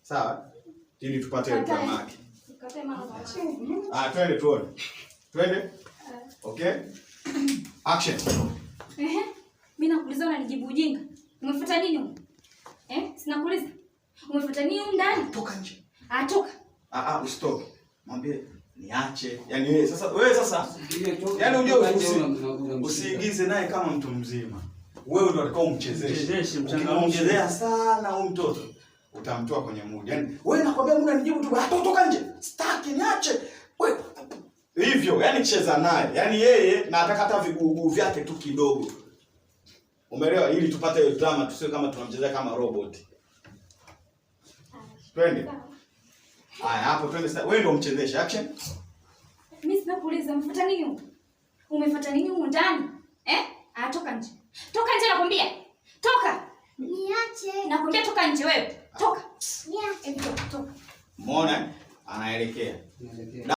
Sawa? Ili tupate drama yake. Ukatae mara kwa mara. Twende tuone. Twende? Okay? Action. Mimi nakuuliza unanijibu ujinga. Umefuata nini huko? Sinakuuliza. Umefuata nini huko ndani? Toka nje. Toka. Usitoke. Mwambie niache. Yaani wewe sasa yaani unajua usiigize naye kama mtu mzima. Wewe ndio utakao umchezeshe. Ukimwongezea sana huyu mtoto utamtoa kwenye mood. Yaani wewe nakwambia muda nijibu tu toka nje. Sitaki niache. Wewe hivyo, yaani cheza naye. Yaani yeye na atakata viguguu vyake tu kidogo. Umeelewa? Ili tupate drama tusiwe kama tunamchezea kama robot. Twende. Hapo twende. Wewe ndio umchezeshe. Action. Mimi sinakuuliza umefuata nini huko? Umefuata nini huko ndani? Toka nje. Toka nje nakwambia. Toka. Niache. Nakwambia toka nje wewe. Toka. Niache. Toka. Umeona? Anaelekea.